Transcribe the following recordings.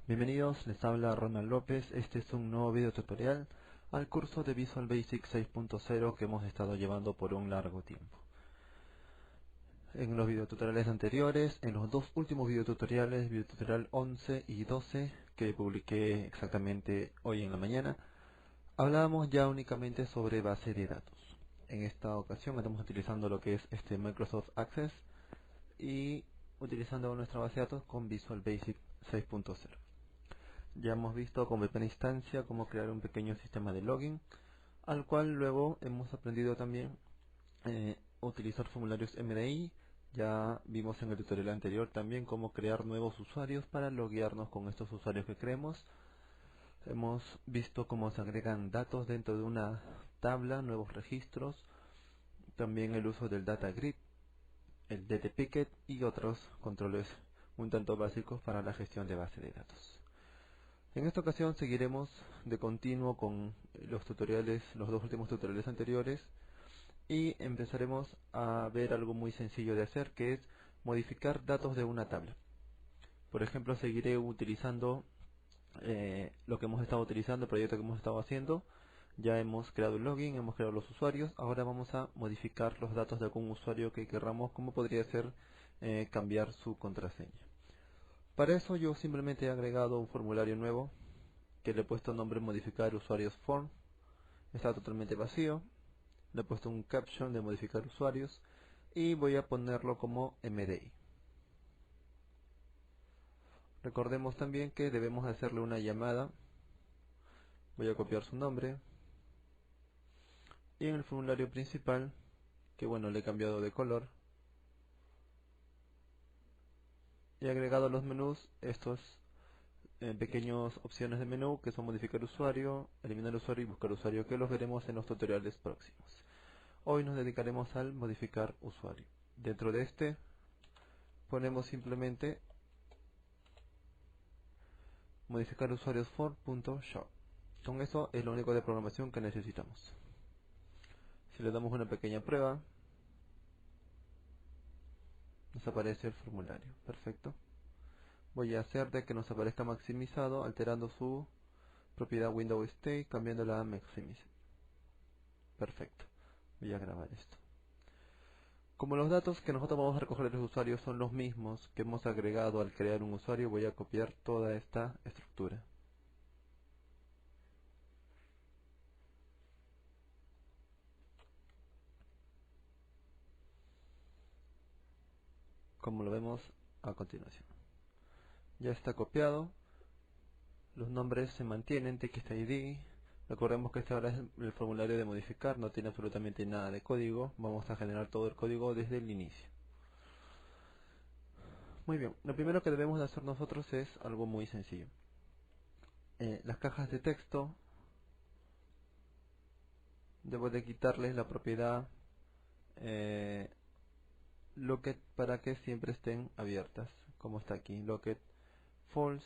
Bienvenidos, les habla Ronald López. Este es un nuevo video tutorial al curso de Visual Basic 6.0 que hemos estado llevando por un largo tiempo. En los videotutoriales anteriores, en los dos últimos videotutoriales, videotutorial 11 y 12, que publiqué exactamente hoy en la mañana, hablábamos ya únicamente sobre base de datos. En esta ocasión estamos utilizando lo que es este Microsoft Access y utilizando nuestra base de datos con Visual Basic 6.0. Ya hemos visto con primera instancia cómo crear un pequeño sistema de login, al cual luego hemos aprendido también utilizar formularios MDI. Ya vimos en el tutorial anterior también cómo crear nuevos usuarios para loguearnos con estos usuarios que creemos. Hemos visto cómo se agregan datos dentro de una tabla, nuevos registros, también el uso del data grid, el dtpicket y otros controles un tanto básicos para la gestión de base de datos. En esta ocasión seguiremos de continuo con los tutoriales, los dos últimos tutoriales anteriores, y empezaremos a ver algo muy sencillo de hacer, que es modificar datos de una tabla. Por ejemplo, seguiré utilizando lo que hemos estado utilizando, el proyecto que hemos estado haciendo. Ya hemos creado el login, hemos creado los usuarios. Ahora vamos a modificar los datos de algún usuario que querramos, como podría ser cambiar su contraseña. Para eso yo simplemente he agregado un formulario nuevo que le he puesto nombre modificar usuarios form. Está totalmente vacío. Le he puesto un caption de modificar usuarios y voy a ponerlo como MDI. Recordemos también que debemos hacerle una llamada. Voy a copiar su nombre y en el formulario principal, que bueno, le he cambiado de color, he agregado a los menús estos pequeñas opciones de menú que son modificar usuario, eliminar usuario y buscar usuario, que los veremos en los tutoriales próximos. Hoy nos dedicaremos al modificar usuario. Dentro de este ponemos simplemente modificar usuarios for.show. Con eso es lo único de programación que necesitamos. Si le damos una pequeña prueba, nos aparece el formulario. Perfecto. Voy a hacer de que nos aparezca maximizado, alterando su propiedad Windows State, cambiándola a Maximize. Perfecto. Voy a grabar esto. Como los datos que nosotros vamos a recoger de los usuarios son los mismos que hemos agregado al crear un usuario, voy a copiar toda esta estructura. Como lo vemos a continuación. Ya está copiado. Los nombres se mantienen, TXID. Recordemos que este ahora es el formulario de modificar, no tiene absolutamente nada de código. Vamos a generar todo el código desde el inicio. Muy bien, lo primero que debemos de hacer nosotros es algo muy sencillo. Las cajas de texto, debo de quitarles la propiedad locket para que siempre estén abiertas, como está aquí. Locket false,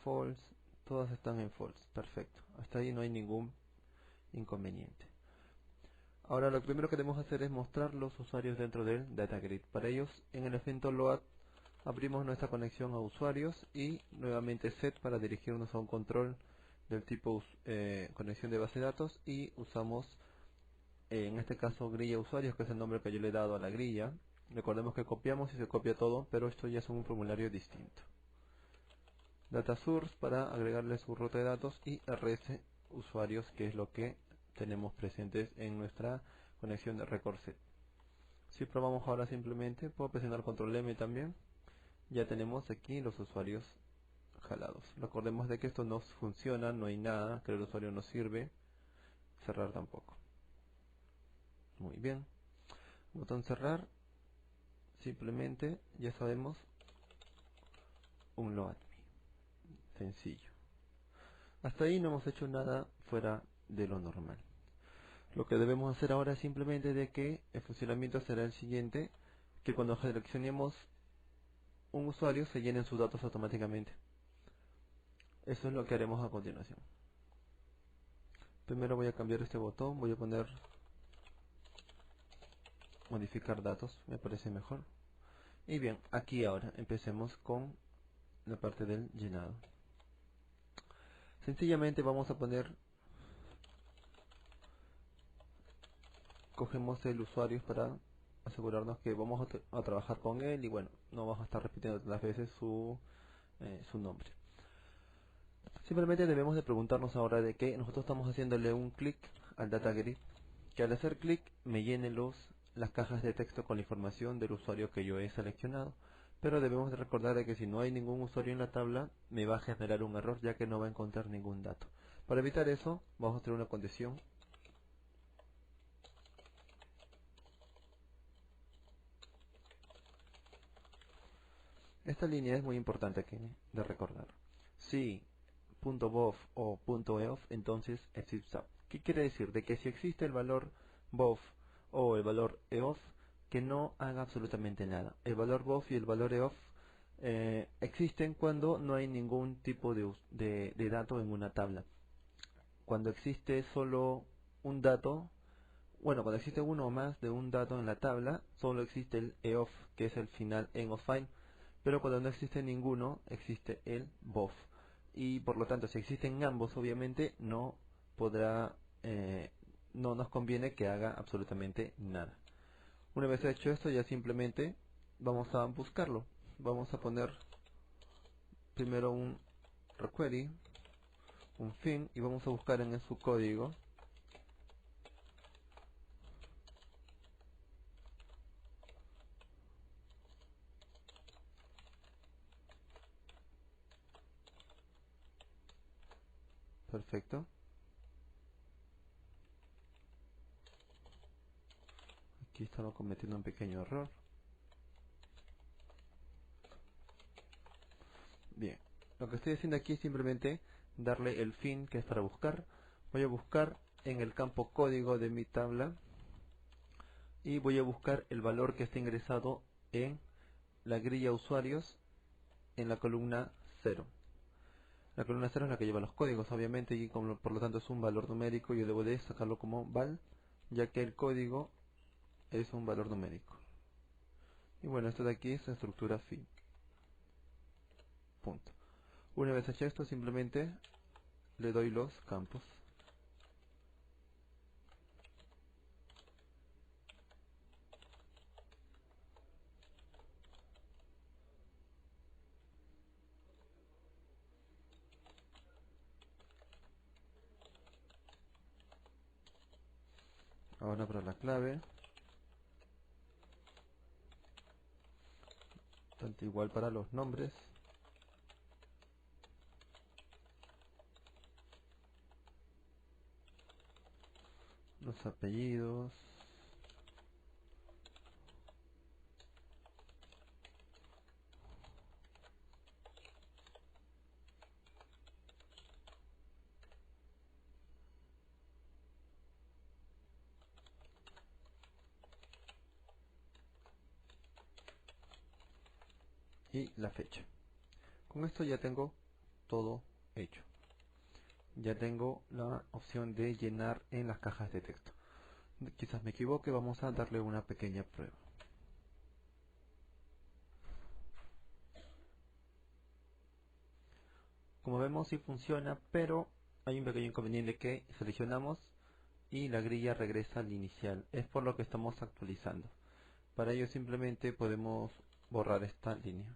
false, todas están en false. Perfecto, hasta ahí no hay ningún inconveniente. Ahora lo primero que debemos hacer es mostrar los usuarios dentro del data grid. Para ellos, en el evento load abrimos nuestra conexión a usuarios y nuevamente set para dirigirnos a un control del tipo conexión de base de datos, y usamos en este caso grilla usuarios, que es el nombre que yo le he dado a la grilla. Recordemos que copiamos y se copia todo, pero esto ya es un formulario distinto. Data source para agregarle su ruta de datos y rs usuarios, que es lo que tenemos presentes en nuestra conexión de record set. Si probamos ahora simplemente, puedo presionar control M también. Ya tenemos aquí los usuarios jalados. Recordemos de que esto no funciona, no hay nada, que el usuario no sirve. Cerrar tampoco. Muy bien. Botón cerrar. Simplemente, ya sabemos, un load me. Sencillo. Hasta ahí no hemos hecho nada fuera de lo normal. Lo que debemos hacer ahora es simplemente de que el funcionamiento será el siguiente, que cuando seleccionemos un usuario se llenen sus datos automáticamente. Eso es lo que haremos a continuación. Primero voy a cambiar este botón, voy a poner modificar datos, me parece mejor. Y bien, aquí ahora empecemos con la parte del llenado. Sencillamente vamos a poner, cogemos el usuario para asegurarnos que vamos a trabajar con él y bueno, no vamos a estar repitiendo las veces su nombre. Simplemente debemos de preguntarnos ahora de que nosotros estamos haciéndole un clic al data grid, que al hacer clic me llene las cajas de texto con la información del usuario que yo he seleccionado, pero debemos de recordar de que si no hay ningún usuario en la tabla me va a generar un error ya que no va a encontrar ningún dato. Para evitar eso vamos a hacer una condición. Esta línea es muy importante aquí de recordar. Si .bof o .eof, entonces exit sub. ¿Qué quiere decir? De que si existe el valor bof o el valor eof, que no haga absolutamente nada. El valor bof y el valor eof existen cuando no hay ningún tipo de dato en una tabla. Cuando existe solo un dato, bueno, cuando existe uno o más de un dato en la tabla, solo existe el eof, que es el final end of file. Pero cuando no existe ninguno, existe el bof. Y por lo tanto, si existen ambos, obviamente no podrá, no nos conviene que haga absolutamente nada. Una vez hecho esto, ya simplemente vamos a buscarlo. Vamos a poner primero un requery, un fin, y vamos a buscar en su código perfecto. Aquí estamos cometiendo un pequeño error. Bien, lo que estoy haciendo aquí es simplemente darle el fin, que es para buscar. Voy a buscar en el campo código de mi tabla y voy a buscar el valor que está ingresado en la grilla usuarios en la columna 0. La columna 0 es la que lleva los códigos, obviamente, y por lo tanto es un valor numérico. Yo debo de sacarlo como val, ya que el código es un valor numérico. Y bueno, esto de aquí es la estructura fin. Punto. Una vez hecho esto, simplemente le doy los campos. Ahora para la clave, tanto igual para los nombres. Los apellidos. Y la fecha. Con esto ya tengo todo hecho. Ya tengo la opción de llenar en las cajas de texto. Quizás me equivoque, vamos a darle una pequeña prueba. Como vemos sí funciona, pero hay un pequeño inconveniente que seleccionamos y la grilla regresa al inicial. Es por lo que estamos actualizando. Para ello simplemente podemos borrar esta línea.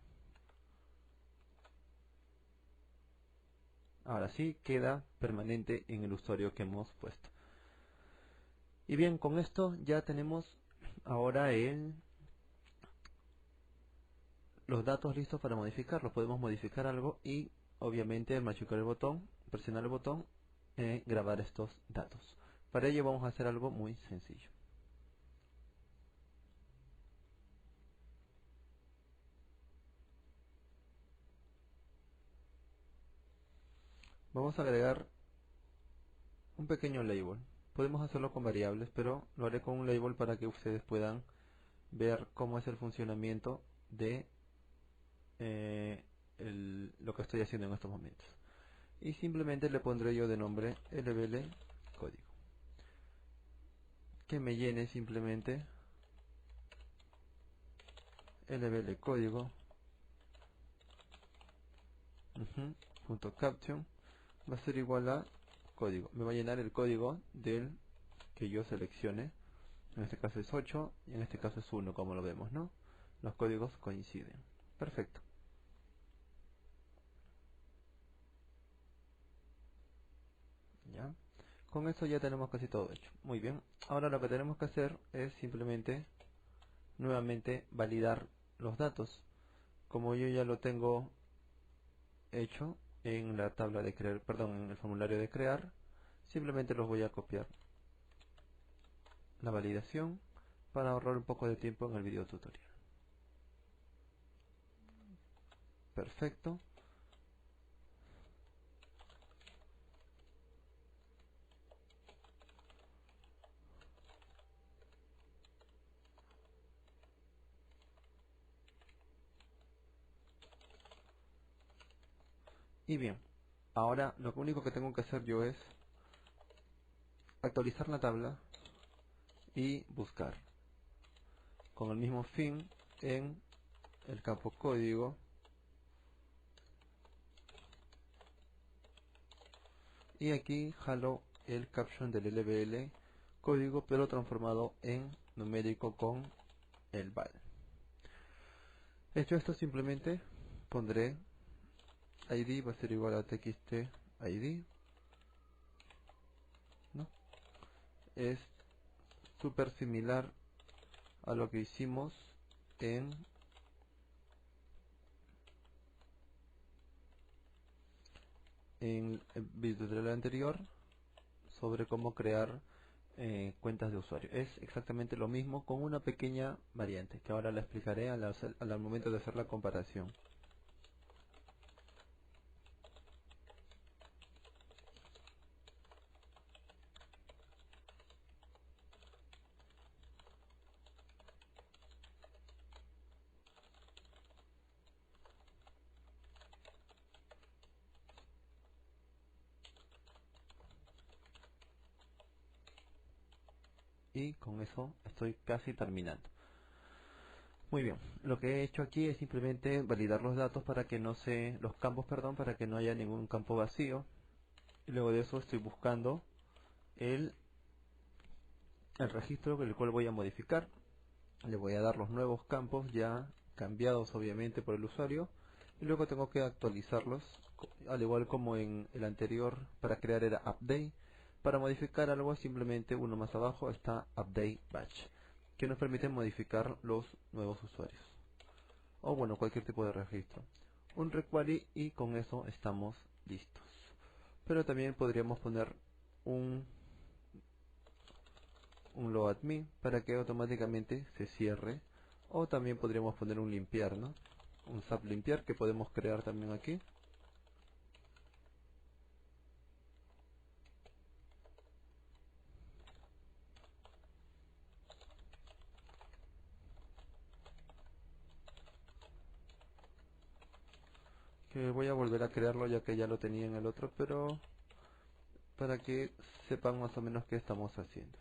Ahora sí queda permanente en el usuario que hemos puesto. Y bien, con esto ya tenemos ahora los datos listos para modificarlos. Podemos modificar algo y obviamente al machucar el botón, presionar el botón, grabar estos datos. Para ello vamos a hacer algo muy sencillo. Vamos a agregar un pequeño label. Podemos hacerlo con variables, pero lo haré con un label para que ustedes puedan ver cómo es el funcionamiento de lo que estoy haciendo en estos momentos. Y simplemente le pondré yo de nombre lbl código, que me llene simplemente lbl código punto caption va a ser igual a código. Me va a llenar el código del que yo seleccione. En este caso es 8 y en este caso es 1, como lo vemos, ¿no? Los códigos coinciden. Perfecto. ¿Ya? Con eso ya tenemos casi todo hecho. Muy bien. Ahora lo que tenemos que hacer es simplemente, nuevamente, validar los datos. Como yo ya lo tengo hecho en la tabla de crear, perdón, en el formulario de crear, simplemente los voy a copiar la validación para ahorrar un poco de tiempo en el video tutorial. Perfecto. Y bien, ahora lo único que tengo que hacer yo es actualizar la tabla y buscar con el mismo fin en el campo código, y aquí jalo el caption del LBL código, pero transformado en numérico con el val. Hecho esto, simplemente pondré id va a ser igual a txt id, ¿no? Es súper similar a lo que hicimos en el video tutorial anterior sobre cómo crear cuentas de usuario. Es exactamente lo mismo con una pequeña variante que ahora la explicaré al momento de hacer la comparación. Y con eso estoy casi terminando. Muy bien, lo que he hecho aquí es simplemente validar los datos para que no se, los campos, perdón, para que no haya ningún campo vacío. Y luego de eso estoy buscando el, el registro con el cual voy a modificar. Le voy a dar los nuevos campos ya cambiados obviamente por el usuario, y luego tengo que actualizarlos al igual como en el anterior. Para crear era update, para modificar algo simplemente uno más abajo está update batch, que nos permite modificar los nuevos usuarios o bueno, cualquier tipo de registro, un requery, y con eso estamos listos. Pero también podríamos poner un loadme para que automáticamente se cierre, o también podríamos poner un limpiar, ¿no? Un sub limpiar que podemos crear también aquí. Que voy a volver a crearlo ya que ya lo tenía en el otro, pero para que sepan más o menos qué estamos haciendo.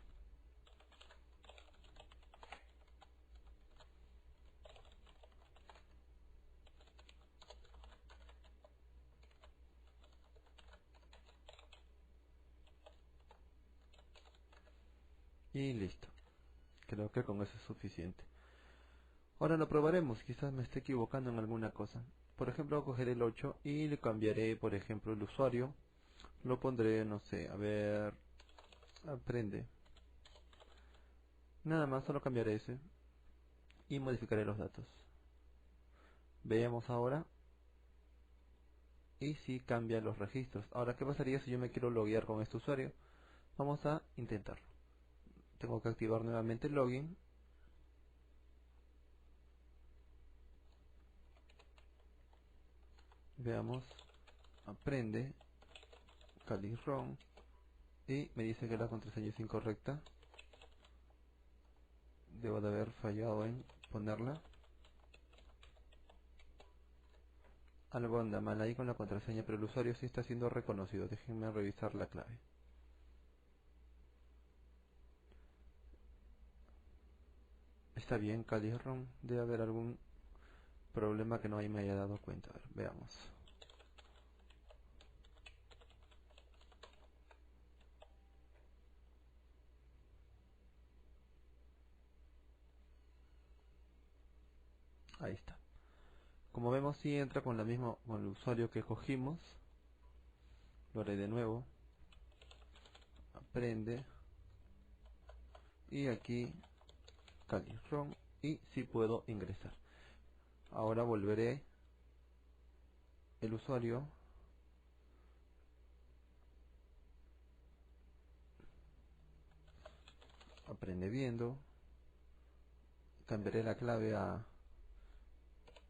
Y listo. Creo que con eso es suficiente. Ahora lo probaremos, quizás me esté equivocando en alguna cosa. Por ejemplo, cogeré el 8 y le cambiaré, por ejemplo, el usuario. Lo pondré, no sé, a ver, aprende. Nada más, solo cambiaré ese y modificaré los datos. Veamos ahora. Y si cambia los registros. Ahora, ¿qué pasaría si yo me quiero loguear con este usuario? Vamos a intentarlo. Tengo que activar nuevamente el login. Veamos. Aprende. Calirron. Y me dice que la contraseña es incorrecta. Debo de haber fallado en ponerla. Algo anda mal ahí con la contraseña, pero el usuario sí está siendo reconocido. Déjenme revisar la clave. Está bien, Calirron. Debe haber algún problema que no me haya dado cuenta. A ver, veamos. Ahí está. Como vemos, si entra con con el usuario que cogimos. Lo haré de nuevo. Aprende. Y aquí Kali ROM. Y si puedo ingresar. Ahora volveré el usuario. Aprende viendo. Cambiaré la clave a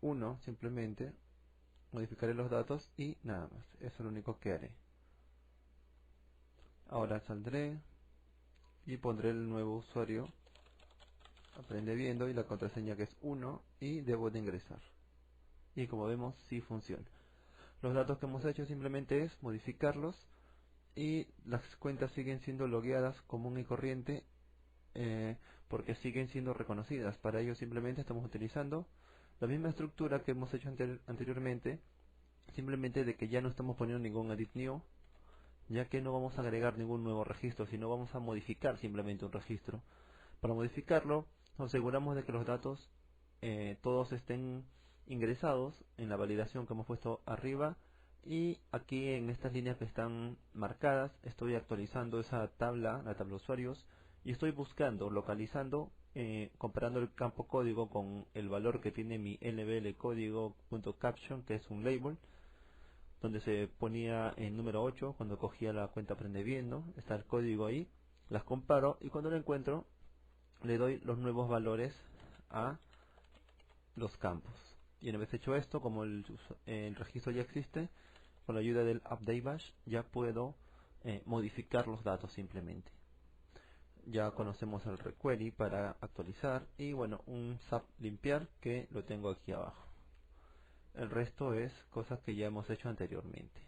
1 simplemente. Modificaré los datos y nada más. Eso es lo único que haré. Ahora saldré y pondré el nuevo usuario. Aprende viendo y la contraseña que es 1 y debo de ingresar. Y como vemos, sí funciona. Los datos que hemos hecho simplemente es modificarlos y las cuentas siguen siendo logueadas común y corriente porque siguen siendo reconocidas. Para ello simplemente estamos utilizando la misma estructura que hemos hecho anteriormente, simplemente de que ya no estamos poniendo ningún edit new, ya que no vamos a agregar ningún nuevo registro, sino vamos a modificar simplemente un registro. Para modificarlo, nos aseguramos de que los datos todos estén ingresados en la validación que hemos puesto arriba, y aquí en estas líneas que están marcadas estoy actualizando esa tabla, la tabla usuarios, y estoy buscando, localizando, comparando el campo código con el valor que tiene mi lbl código.caption, que es un label donde se ponía el número 8 cuando cogía la cuenta Aprende Viendo. Está el código ahí, las comparo y cuando lo encuentro le doy los nuevos valores a los campos. Y una vez hecho esto, como el registro ya existe, con la ayuda del update bash ya puedo modificar los datos simplemente. Ya conocemos el requery para actualizar y bueno, un zap limpiar que lo tengo aquí abajo. El resto es cosas que ya hemos hecho anteriormente.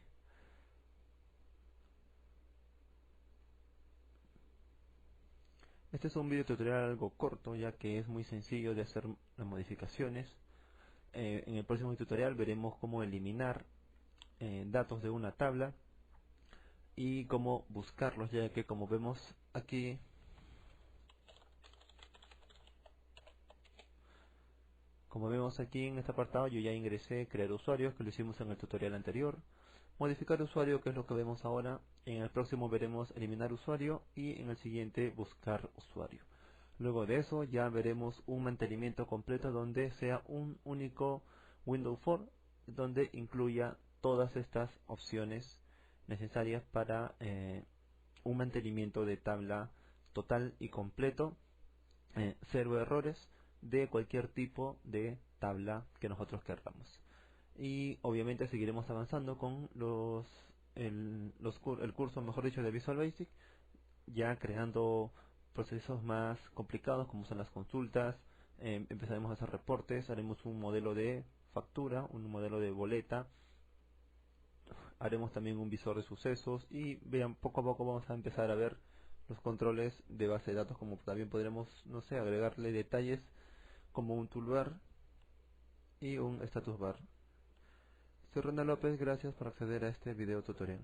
Este es un video tutorial algo corto, ya que es muy sencillo de hacer las modificaciones. En el próximo tutorial veremos cómo eliminar datos de una tabla y cómo buscarlos, ya que como vemos aquí, en este apartado, yo ya ingresé crear usuarios, que lo hicimos en el tutorial anterior, modificar usuario, que es lo que vemos ahora. En el próximo veremos eliminar usuario y en el siguiente buscar usuario. Luego de eso ya veremos un mantenimiento completo donde sea un único Windows Form, donde incluya todas estas opciones necesarias para un mantenimiento de tabla total y completo, cero errores de cualquier tipo de tabla que nosotros queramos. Y obviamente seguiremos avanzando con el curso, mejor dicho, de Visual Basic, ya creando procesos más complicados como son las consultas. Empezaremos a hacer reportes, haremos un modelo de factura, un modelo de boleta, haremos también un visor de sucesos y vean, poco a poco vamos a empezar a ver los controles de base de datos, como también podremos, no sé, agregarle detalles como un toolbar y un status bar. Soy Ronald López, gracias por acceder a este video tutorial.